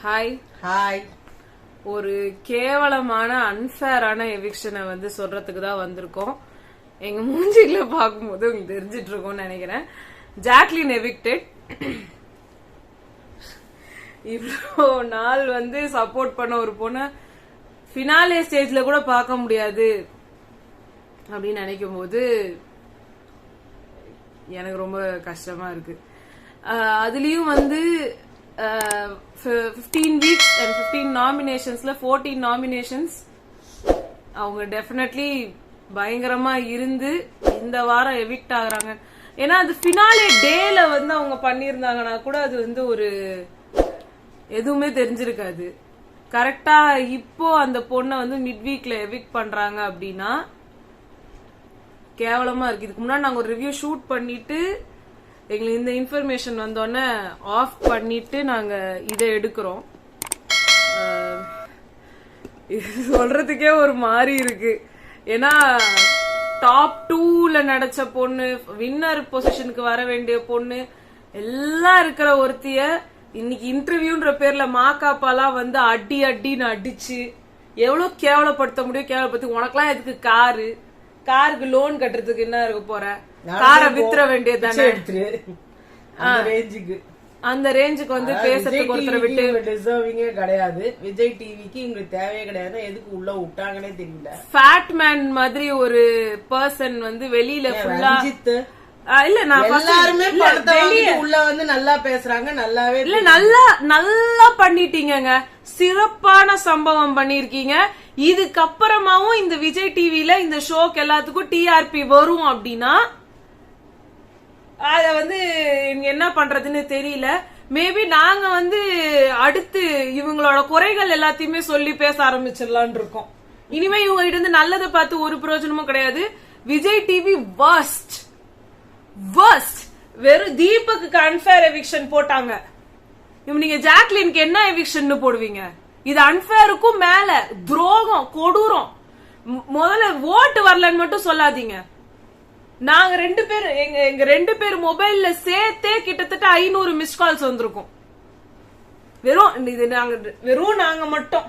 Hi hi. ஒரு கேவலமான அன்ஃபேரான எவிக்ஷனை வந்து சொல்றதுக்கு தான் வந்திருக்கோம். எங்க மூஞ்சிகளை பார்க்கும்போது உங்களுக்கு தெரிஞ்சிட்டு இருக்கும்னு நினைக்கிறேன். Jacqueline evicted. இவ்வளோ நாள் வந்து சப்போர்ட் பண்ண ஒரு பொண்ணை ஃபினாலே ஸ்டேஜ்ல கூட பார்க்க முடியாது அப்படின்னு நினைக்கும் போது எனக்கு ரொம்ப கஷ்டமா இருக்கு. அதுலயும் வந்து 15 வீக்ஸ் அண்ட் 15 நாமினேஷன்ஸ்ல 14 நாமினேஷன்ஸ் அவங்க டெஃபினெட்லி பயங்கரமா இருந்து இந்த வாரம் எவிக்ட் ஆகுறாங்க. ஏன்னா அது ஃபினாலே டேல வந்து அவங்க பண்ணியிருந்தாங்கன்னா கூட அது வந்து ஒரு எதுவுமே தெரிஞ்சிருக்காது. கரெக்டா இப்போ அந்த பொண்ணை வந்து மிட் வீக்ல எவிக்ட் பண்றாங்க அப்படின்னா கேவலமா இருக்கு. இதுக்கு முன்னாடி நாங்க ஒரு ரிவ்யூ ஷூட் பண்ணிட்டு எங்களுக்கு இந்த இன்ஃபர்மேஷன் வந்தோடனே ஆஃப் பண்ணிட்டு நாங்க இதை எடுக்கிறோம். இது சொல்றதுக்கே ஒரு மாதிரி இருக்கு. ஏன்னா டாப் 2ல நடிச்ச பொண்ணு, வின்னர் பொசிஷனுக்கு வர வேண்டிய பொண்ணு எல்லாம் இருக்கிற ஒருத்திய இன்னைக்கு இன்டர்வியூன்ற பேர்ல மாக்காப்பாலாம் வந்து அடின்னு அடிச்சு எவ்வளவு கேவலப்படுத்த முடியும். கேவலப்படுத்தி உனக்கெல்லாம் எதுக்கு காருக்கு லோன் கட்டுறதுக்கு என்ன இருக்க போற, காரை வித்துற வேண்டியதானே. அந்த ரேஞ்சுக்கு வந்து பேசுறதுக்கு ஒருத்தரை விட்டு டிசர்விங்கே கிடையாது. விஜய் டிவிக்கு உங்களுக்கு தேவையே கிடையாது. எதுக்கு உள்ள விட்டாங்கன்னே தெரியல. ஃபேட் மேன் மாதிரி ஒரு பர்சன் வந்து வெளியில ஃபுல்லா இல்ல நான் எல்லாருமே உள்ள வந்து நல்லா பேசுறாங்க. நல்லாவே இல்ல நல்லா பண்ணிட்டீங்க. சிறப்பான சம்பவம் பண்ணிருக்கீங்க. இதுக்கப்புறமாவும் இந்த விஜய் டிவில இந்த ஷோக்கு எல்லாத்துக்கும் டிஆர்பி வரும் அப்படின்னா அத வந்து என்ன பண்றதுன்னு தெரியல. மேபி நாங்க வந்து அடுத்து இவங்களோட குறைகள் எல்லாத்தையுமே சொல்லி பேச ஆரம்பிச்சிடலான் இருக்கோம். இனிமே இவங்க கிட்ட இருந்து நல்லதை பார்த்து ஒரு பிரயோஜனமும் கிடையாது. Vijay TV worst. வெறும் தீபக்கு அன்ஃபேர் எவிக்ஷன் போட்டாங்க. நீங்க ஜாக்லினுக்கு என்ன எவிக்ஷன் போடுவீங்க? இது அன்ஃபேருக்கும் மேல துரோகம், கொடூரம். முதல்ல ஓட்டு வரலன்னு மட்டும் சொல்லாதீங்க. நாங்க எங்க ரெண்டு பேர் மொபைல்ல சேர்த்தே கிட்டத்தட்ட 500 மிஸ் கால்ஸ் வந்திருக்கும். வெறும் நாங்க மட்டும்.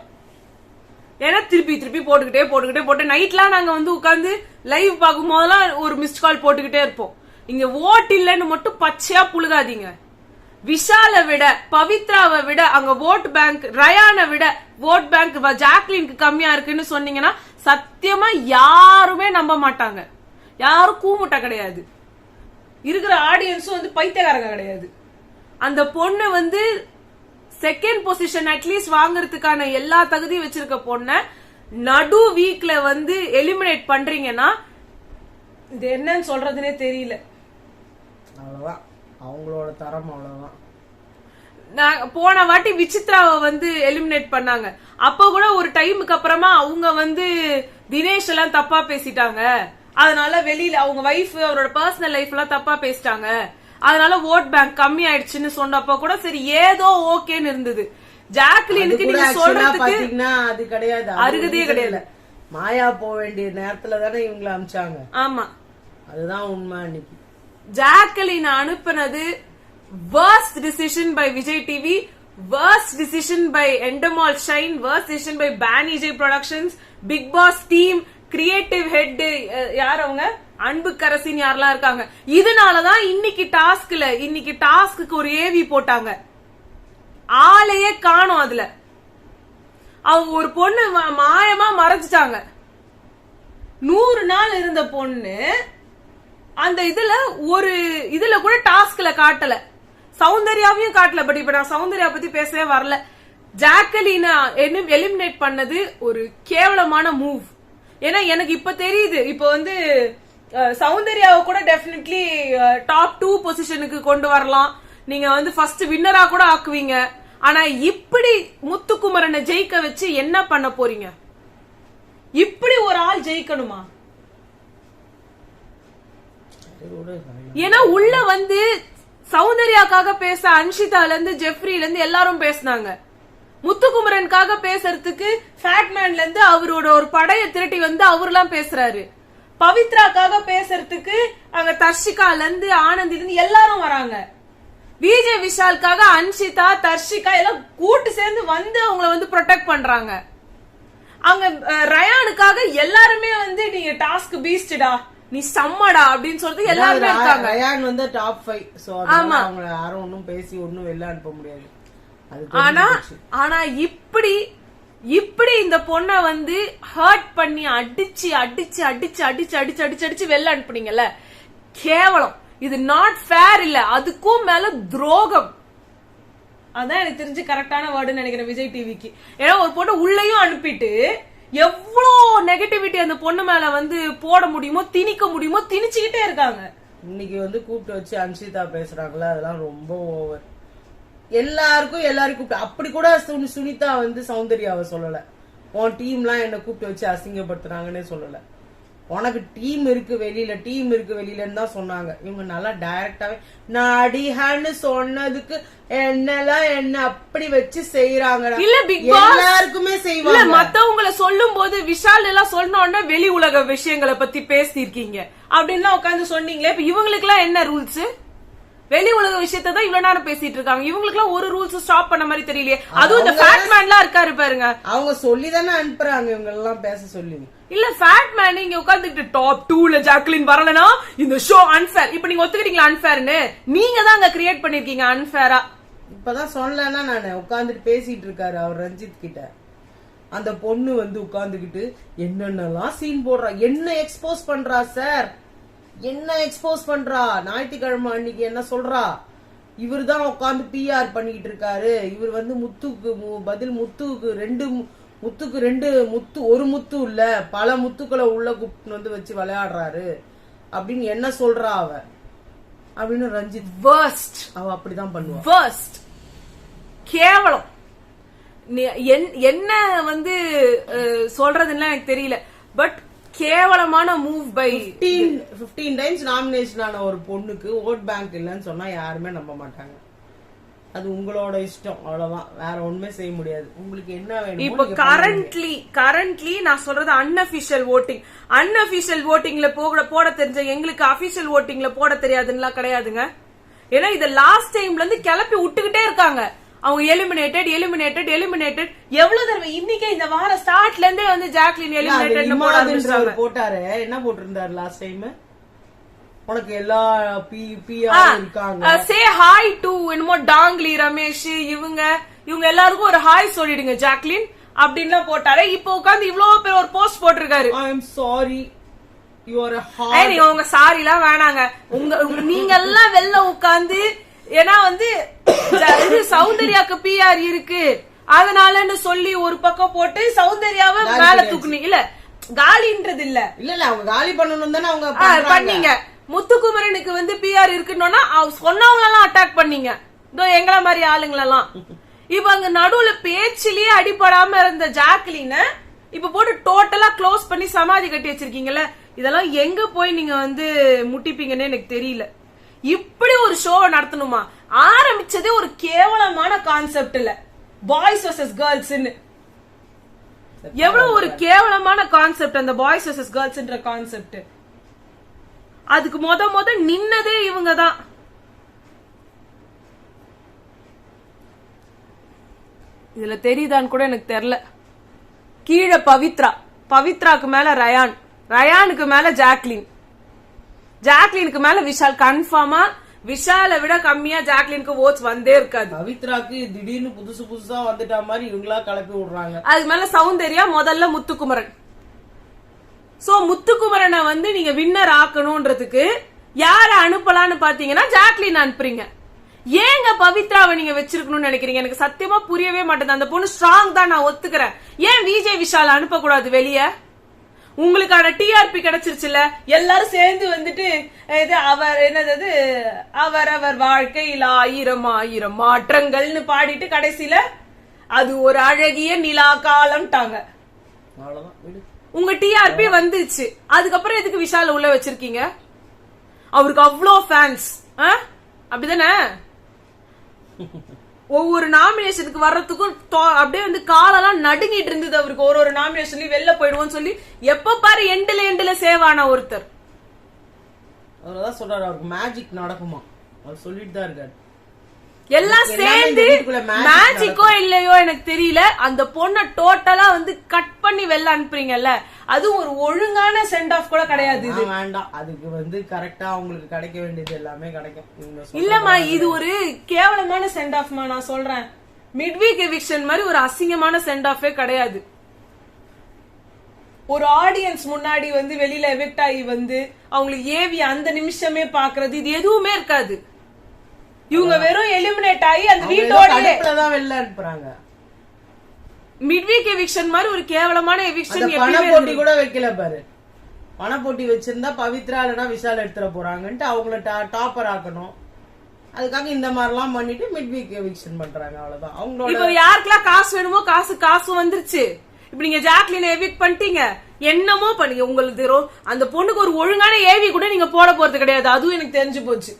ஏன்னா திருப்பி போட்டுக்கிட்டே நைட்லாம் நாங்க வந்து உட்கார்ந்து லைவ் பார்க்கும் போதெல்லாம் ஒரு மிஸ்ட் கால் போட்டுக்கிட்டே இருப்போம். இங்க ஓட் இல்லன்னு மட்டும் பச்சையா புழுகாதீங்க. விஷாலை விட, பவித்ராவை விட, அங்க ஓட் பேங்க் ரயானை விட ஓட் பேங்க் ஜாக்லினுக்கு கம்மியா இருக்குன்னு சொன்னீங்கன்னா சத்தியமா யாருமே நம்ப மாட்டாங்க. யாரும் கூமுட்டை கிடையாது. இருக்கிற ஆடியன்ஸும் வந்து பைத்தியக்காரங்க கிடையாது. அந்த பொண்ணு வந்து செகண்ட் பொசிஷன் அட்லீஸ்ட் வாங்குறதுக்கான எல்லா தகுதியும் வச்சிருக்க பொண்ண நடு வீக்ல வந்து எலிமினேட் பண்றீங்கன்னா இது என்னன்னு சொல்றதுனே தெரியல. அவ்வளவுதான் அவங்களோட தரம். அவ்வளவுதான். போன வாட்டி விசித்ராவை வந்து எலிமினேட் பண்ணாங்க. அப்ப கூட ஒரு டைமுக்கு அப்புறமா அவங்க வந்து தினேஷ் எல்லாம் தப்பா பேசிட்டாங்க. அதனால வெளியில அவங்க வைஃப் அவரோட பர்சனல் லைஃப் எல்லாம் தப்பா பேசிட்டாங்க. அதனால ஓட் பேங்க் கம்மி ஆயிடுச்சுன்னு சொன்னப்ப கூட சரி ஏதோ ஓகேன்னு இருந்தது. ஜாக்லினுக்கு நீங்க சொல்றதுக்கு அது கிடையாது, அருகதையே கிடையாது. மாயா போக வேண்டிய நேரத்துல தானே இவங்களை அனுப்பிச்சாங்க. ஆமா, அதுதான் உண்மை. அன்னைக்கு ஜாக்லின் அனுப்புனது worst decision by Vijay TV, worst decision by Endemol Shine, worst decision by Bani J Productions, Big Boss team, creative head யார் அவங்க, அன்புக்கரசின் யாரெல்லாம் இருக்காங்க. இதனாலதான் இன்னைக்கு டாஸ்க்கு ஒரு ஏவி போட்டாங்க. ஆளையே காணோம். அதுல அவங்க ஒரு பொண்ணு மாயமா மறைச்சிட்டாங்க. 100 நாள் இருந்த பொண்ணு அந்த இதுல கூட டாஸ்க்ல காட்டல, சௌந்தர்யாவையும் காட்டல. பட் இப்ப நான் சௌந்தர்யா பத்தி பேசவே வரல. ஜாக்லினை எலிமினேட் பண்ணது ஒரு கேவலமான மூவ். ஏன்னா எனக்கு இப்ப தெரியுது, இப்ப வந்து சௌந்தர்யாவை கூட டெஃபினெட்லி டாப் 2 பொசிஷனுக்கு கொண்டு வரலாம். நீங்க வந்து ஃபர்ஸ்ட் வின்னரா கூட ஆக்குவீங்க. ஆனா இப்படி முத்துக்குமரனை ஜெயிக்க வச்சு என்ன பண்ண போறீங்க? இப்படி ஒரு ஆள் ஜெயிக்கணுமா? ஏன்னா உள்ள வந்து சௌந்தர்யாக்காக பேச அன்ஷிதால இருந்து ஜெஃப்ரில இருந்து எல்லாரும் பேசினாங்க. முத்துக்குமரனுக்காக பேசுறதுக்கு ஃபேட்மேன்ல இருந்து அவரோட ஒரு படைய திரட்டி வந்து அவர்லாம் பேசுறாரு. பவித்ராக்காக பேசுறதுக்கு அங்க தர்ஷிகால இருந்து ஆனந்தில இருந்து எல்லாரும் வராங்க. விஜய் விஷாலுக்காக அன்ஷிதா, தர்ஷிகா எல்லாம் கூட்டு சேர்ந்து வந்து அவங்கள வந்து ப்ரொடெக்ட் பண்றாங்க. அவங்க ரயானுக்காக எல்லாருமே வந்து நீங்க டாஸ்க் பீஸ்டா, நீ சம்மடா அப்படின்னு சொல்லிட்டு எல்லாருமே இருக்காங்க. ரயான் வந்து டாப் 5. சோ அதனால அவங்க யாரும் ஒண்ணும் பேசி ஒண்ணும் வெளில அனுப்ப முடியாது. ஆனா இப்படி இந்த பொண்ண வந்து ஹர்ட் பண்ணி அடிச்சு அடிச்சு அடிச்சு அடிச்சு அடிச்சு அடிச்சு அடிச்சு வெளில அனுப்புனீங்கல்ல, கேவலம். இது நாட் ஃபேர் இல்ல, அதுக்கும் மேல துரோகம். அதான் எனக்கு தெரிஞ்சு கரெக்டான வேர்டுன்னு நினைக்கிறேன் விஜய் டிவிக்கு. ஏன்னா ஒரு பொண்ணு உள்ளேயும் அனுப்பிட்டு எவ்வளோ நெகட்டிவிட்டி அந்த பொண்ணு மேல வந்து போட முடியுமோ திணிக்க முடியுமோ திணிச்சுக்கிட்டே இருக்காங்க. இன்னைக்கு வந்து கூப்பிட்டு வச்சு அன்ஷிதா பேசுறாங்களா, அதெல்லாம் ரொம்ப ஓவர். எல்லாருக்கும் கூப்பிட்டு அப்படி கூட சுனிதா வந்து சௌந்தர்யாவை சொல்லல, உன் டீம்லாம் என்ன கூப்பிட்டு வச்சு அசிங்கப்படுத்துறாங்கன்னே சொல்லல. உனக்கு டீம் இருக்கு வெளியிலன்னு தான் சொன்னாங்க. இவங்க நல்லா டைரக்டாவே நடிஹான்னு சொன்னதுக்கு என்னெல்லாம் என்ன அப்படி வச்சு செய்யறாங்க. இல்ல பிக் பாஸ் எல்லாருக்குமே செய்வாங்க. மத்தவங்களை சொல்லும் போது விஷால் எல்லாம் சொன்ன வெளி உலக விஷயங்களை பத்தி பேசிருக்கீங்க அப்படின்னு உட்காந்து சொன்னீங்களே. இப்ப இவங்களுக்கு எல்லாம் என்ன ரூல்ஸ்? வெளி உலக விஷயத்தை தான் இவ்வளவு நேரம் பேசிட்டு இருக்காங்க. இவங்களுக்கு எல்லாம் ஒரு ரூல்ஸ் ஸ்டாப் பண்ண மாதிரி தெரியலையே. அதுவும் இந்த ஃபேட் மேன்லாம் இருக்காரு பாருங்க, அவங்க சொல்லிதானே அனுப்புறாங்க இவங்க எல்லாம் பேச சொல்லி. இல்ல ஃபேட் மேன் இங்க உட்காந்துட்டு டாப் 2ல ஜாக்லின் வரலனா இந்த ஷோ அன்ஃபேர். இப்ப நீங்க ஒத்துக்கிறீங்களா அன்ஃபேர்னு? நீங்க தான் அங்க கிரியேட் பண்ணிருக்கீங்க அன்ஃபேரா. இப்பதான் சொல்லலன்னா நானு உட்காந்துட்டு பேசிட்டு இருக்காரு அவர் ரஞ்சித் கிட்ட. அந்த பொண்ணு வந்து உட்காந்துக்கிட்டு என்னென்னலாம் சீன் போடுறா, என்ன எக்ஸ்போஸ் பண்றா சார், என்ன எக்ஸ்போஸ் பண்றா. ஞாயிற்றுக்கிழமை அன்னைக்கு என்ன சொல்றா, இவர் தான் உட்காந்து பிஆர் பண்ணிக்கிட்டு இருக்காரு, இவர் வந்து முத்துக்கு பதில் முத்துக்கு ரெண்டு முத்து, ஒரு முத்து இல்ல பல முத்துக்களை உள்ள கூப்பிட்டு வந்து வச்சு விளையாடுறாரு அப்படின்னு என்ன சொல்றா அவ அப்படின்னு ரஞ்சித். வேர்ஸ்ட். அவ அப்படிதான் பண்ணுவா. வேர்ஸ்ட், கேவலம். என்ன வந்து சொல்றதுன்னு எனக்கு தெரியல. பட் கேவலமான மூவ் பை 15 டைம்ஸ் நாமினேஷன் ஆன ஒரு பொண்ணுக்கு ஓட் பேங்க் இல்லன்னு சொன்னா யாருமே நம்ப மாட்டாங்க. அது உங்களோட இஷ்டம், அவ்வளவுதான். வேற ஒண்ணுமே செய்ய முடியாது. உங்களுக்கு என்ன வேணும்? இப்ப கரண்ட்லி நான் சொல்றது அன்அபிஷியல் ஓட்டிங். அன்அபிஷியல் ஓட்டிங்ல போட தெரிஞ்ச எங்களுக்கு அபிஷியல் ஓட்டிங்ல போட தெரியாதுன்னா கிடையாதுங்க. ஏன்னா இத லாஸ்ட் டைம்ல இருந்து கிளப்பி விட்டுக்கிட்டே இருக்காங்க. அவங்க எலிமினேட்டட் எவ்வளவு தடவை இன்னைக்கே இந்த வார ஸ்டார்ட்ல இருந்தே வந்து ஜாக்லின் எலிமினேட்டட் போட்டாரு. என்ன போட்டிருந்தாரு லாஸ்ட் டைம்? உனக்கு எல்லா பிஆர் இருக்காங்க, சே ஹாய் டு என்னமோ டாங்லி ரமேஷ் இவங்க எல்லாருக்கும் ஒரு ஹாய் சொல்லிடுங்க ஜாக்லின் அப்படின்னு போட்டாரு. இப்ப உட்காந்து இவ்வளவு பேர் ஒரு போஸ்ட் போட்டிருக்காரு. ஐ எம் சாரி நீங்க உங்க சாரி எல்லாம் வேணாங்க. நீங்க எல்லாம் வெளில உட்காந்து ஏன்னா வந்து சௌந்தர்யாக்கு பிஆர் இருக்கு அதனாலன்னு சொல்லி ஒரு பக்கம் போட்டு சௌந்தர்யாவை மேல தூக்குனீங்க. இல்ல காலின்றது இல்ல அவங்க காலி பண்ணணும் தானே அவங்க பண்ணீங்க. முத்துக்குமரனுக்கு வந்து பிஆர் இருக்குன்னா சொன்னவங்க எல்லாம் அட்டாக் பண்ணீங்க, இதோ எங்களை மாதிரி ஆளுங்களெல்லாம். இப்ப அங்க நடுவுல பேச்சிலேயே அடிபடாம இருந்த ஜாக்லின இப்ப போட்டு டோட்டலா க்ளோஸ் பண்ணி சமாதி கட்டி வச்சிருக்கீங்கல்ல. இதெல்லாம் எங்க போய் நீங்க வந்து முட்டிப்பீங்கன்னு எனக்கு தெரியல. இப்படி ஒரு ஷோ நடத்தணுமா? ஆரம்பிச்சதே ஒரு கேவலமான கான்செப்ட்ல பாய்ஸ் வர்சஸ் கேர்ள்ஸ். எவ்வளவு ஒரு கேவலமான கான்செப்ட் அந்த பாய்ஸ் வர்சஸ் கேர்ள்ஸ்ன்ற கான்செப்ட். அதுக்கு முத நின்னதே இவங்க தான். இதுல தெரியுதான்னு கூட எனக்கு தெரியல. கீழே பவித்ராக்கு மேல ரயானுக்கு மேல ஜாக்லினுக்கு மேல விஷால். கன்ஃபார்மா விஷாலை விட கம்மியா ஜாக்லினுக்கு ஓட்ஸ் வந்தே இருக்காது. பவித்ராக்கு திடீர்னு புதுசா வந்துட்டா மாதிரி இவங்களா கலப்பி விடுறாங்க. அதுக்கு மேல சௌந்தர்யா, முதல்ல முத்துக்குமரன். சோ முத்துக்குமரனை வந்து நீங்க வின்னர் ஆக்கணும்ன்றதுக்கு யார அனுப்பலான்னு பாத்தீங்கன்னா ஜாக்லின் அனுப்புறீங்க. ஏங்க பவித்ராவை நீங்க வச்சிருக்கணும்னு நினைக்கிறீங்க? எனக்கு சத்தியமா புரியவே மாட்டேது. அந்த பொண்ணு ஸ்ட்ராங் தான், நான் ஒத்துக்கிறேன். ஏன் விஜய் விஷால் அனுப்ப கூடாது வெளியே? உங்களுக்கான டிஆர்பி கிடைச்சிருச்சுல, எல்லாரும் சேர்ந்து வந்துட்டு அவரவர் வாழ்க்கையில் 1000 மாற்றங்கள்னு பாடிட்டு கடைசியில அது ஒரு அழகிய நிலா காலம்ட்டாங்க. உங்க டிஆர்பி வந்துச்சு. அதுக்கப்புறம் எதுக்கு விஷால உள்ள வச்சிருக்கீங்க? அவருக்கு அவ்வளோ ஃபேன்ஸ் அப்படிதானே? ஒவ்வொரு நாமினேஷனுக்கு வர்றதுக்கும் அப்படியே வந்து காலெல்லாம் நடுங்கிட்டு இருந்தது அவருக்கு. ஒரு நாமினேஷன்லயும் வெளில போயிடுவோம் சொல்லி எப்ப பாரு எண்டுல சேவ் ஆன ஒருத்தர். அவர்தான் சொல்றாரு அவருக்கு மேஜிக் நடக்குமா, அவர் சொல்லிட்டு தான் இருக்காரு. எல்லாம் சேர்ந்து மேஜிக்கோ இல்லையோ எனக்கு தெரியல, அந்த பொண்ண டோட்டலா வந்து கட் பண்ணி வெளில அனுப்புறீங்கல்ல, அது ஒரு ஒழுங்கான சென்ட் ஆஃப் கூட கிடையாது. இது வேண்டாம், அதுக்கு வந்து கரெக்டா அவங்களுக்கு கிடைக்க வேண்டியது எல்லாமே கிடைக்கும். இல்லம்மா, இது ஒரு கேவலமான சென்ட் ஆஃப்மா. நான் சொல்றேன், மிட்வீக் எவிக்ஷன் மாதிரி ஒரு அசிங்கமான சென்ட் ஆஃபே கிடையாது. ஒரு ஆடியன்ஸ் முன்னாடி வந்து வெளியில எவிக்ட் ஆகி வந்து அவங்களுக்கு ஏவி அந்த நிமிஷமே பாக்குறது, இது எதுவுமே இருக்காது. இவங்க வெறும் எலிமினேட் ஆகி அந்த வீட்டோட வெளில அனுப்புறாங்க. மிட்வீக் எவிக்ஷன் மாதிரி ஒரு கேவலமான எவிக்ஷன் பண போட்டி கூட வைக்கல பாரு. பண போட்டி வச்சிருந்தா பவித்ரா இல்லனா விஷால் எடுத்துற போறாங்கன்ட்டு அவங்கள டாப்பர் ஆக்கணும். அதுக்காக இந்த மாதிரி எல்லாம் பண்ணிட்டு மிட்வீக் எவிக்ஷன் பண்றாங்க, அவ்வளவுதான். அவங்களோட இப்ப யாருக்கெல்லாம் காசு வேணுமோ காசு வந்துருச்சு. இப்ப நீங்க ஜாக்லின் எவிக்ட் பண்ணிட்டீங்க, என்னமோ பண்ணீங்க. உங்களுக்கு அந்த பொண்ணுக்கு ஒரு ஒழுங்கான ஏவி கூட நீங்க போட போறது கிடையாது, அதுவும் எனக்கு தெரிஞ்சு போச்சு.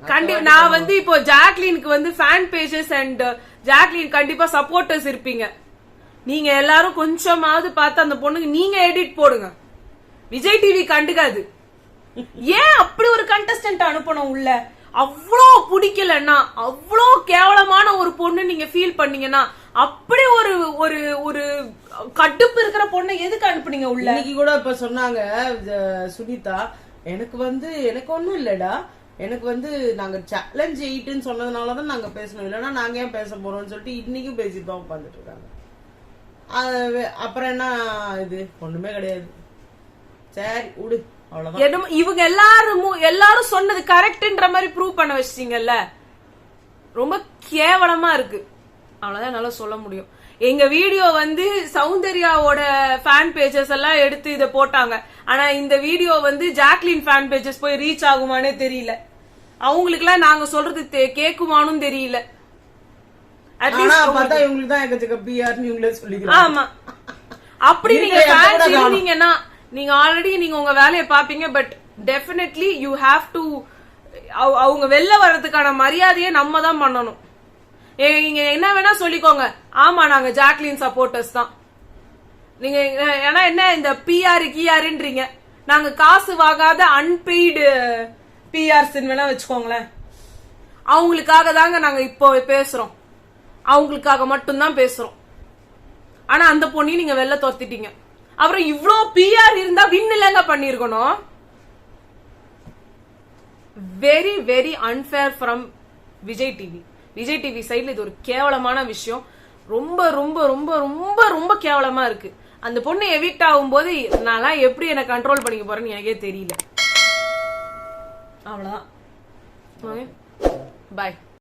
கண்டிப்பா நான் வந்து இப்போ ஜாக்லினுக்கு வந்து ஃபேன் பேஜஸ் அண்ட் ஜாக்லின் கண்டிப்பா சப்போர்ட்டர்ஸ் இருப்பீங்க. நீங்க எல்லாரும் கொஞ்சமாவது பார்த்து அந்த பொண்ணுக்கு நீங்க எடிட் போடுங்க. விஜய் டிவி கண்டுக்காது. ஏன் அப்படி ஒரு கண்டஸ்டன்ட் அனுப்பணும் உள்ள? அவ்வளோ பிடிக்கலன்னா, அவ்வளோ கேவலமான ஒரு பொண்ணு நீங்க ஃபீல் பண்ணீங்கன்னா, அப்படி ஒரு ஒரு ஒரு கடுப்பு இருக்கிற பொண்ணை எதுக்கு அனுப்புனீங்க உள்ள? இன்னைக்கு கூட இப்ப சொன்னாங்க சுனிதா, எனக்கு ஒண்ணும் இல்லடா, எனக்கு வந்து நாங்க சேலஞ்ச் 8ன்னு சொன்னதுனாலதான் நாங்க பேசணும், இல்லன்னா நாங்க ஏன் பேச போறோம்னு சொல்லிட்டு இன்னைக்கும் பேசிட்டு தான் உட்காந்துட்டு இருக்காங்க. அப்புறம் என்ன, இது ஒண்ணுமே கிடையாது. சரி விடு, அவ்வளவுதான். இவங்க எல்லாரும் சொன்னது கரெக்ட்ன்ற மாதிரி ப்ரூவ் பண்ண வச்சிட்டீங்கல்ல, ரொம்ப கேவலமா இருக்கு. அவ்வளவுதான் நல்லா சொல்ல முடியும். எங்க வீடியோ வந்து சௌந்தர்யாவோட ஃபேன் பேஜஸ் எல்லாம் எடுத்து இத போட்டாங்க. ஆனா இந்த வீடியோ வந்து ஜாக்லின் ஃபேன் பேஜஸ் போய் ரீச் ஆகுமானே தெரியல. அவங்களுக்கு எல்லாம் நாங்க சொல்றது கேக்குமானும் தெரியல. ஆமா, அப்படி நீங்க ஃபேன்ஸ் இருந்தீங்கன்னா நீங்க ஆல்ரெடி நீங்க உங்க வேலையை பாப்பீங்க. But definitely you have to, அவங்க வெளில வர்றதுக்கான மரியாதையை நம்ம தான் பண்ணணும். நீங்க என்ன வேணா சொல்லிக்கோங்க, ஆமா நாங்க ஜாக்லின் சப்போர்ட்டர்ஸ் தான். நீங்க ஏன்னா என்ன இந்த பிஆர் கிஆர்ன்றீங்க, நாங்க காசு வாங்காத அன்பெய்டு பிஆர்ஸ் வேணா வச்சுக்கோங்களேன். அவங்களுக்காக தாங்க நாங்க இப்போ பேசுறோம், அவங்களுக்காக மட்டும்தான் பேசுறோம். ஆனா அந்த பொண்ணையும் நீங்க வெளில தோத்திட்டீங்க. அப்புறம் இவ்ளோ பிஆர் இருந்தா வின் இல்லங்க பண்ணிருக்கணும். Very very unfair from Vijay TV. Vijay TV சைட்ல இது ஒரு கேவலமான விஷயம். ரொம்ப ரொம்ப ரொம்ப ரொம்ப ரொம்ப கேவலமா இருக்கு. அந்த பொண்ணு எவிக்ட் ஆகும் போது நான் எப்படி என்ன கண்ட்ரோல் பண்ணிக்க போறேன்னு எனக்கே தெரியல. அவ்வளவுதான். பாய்.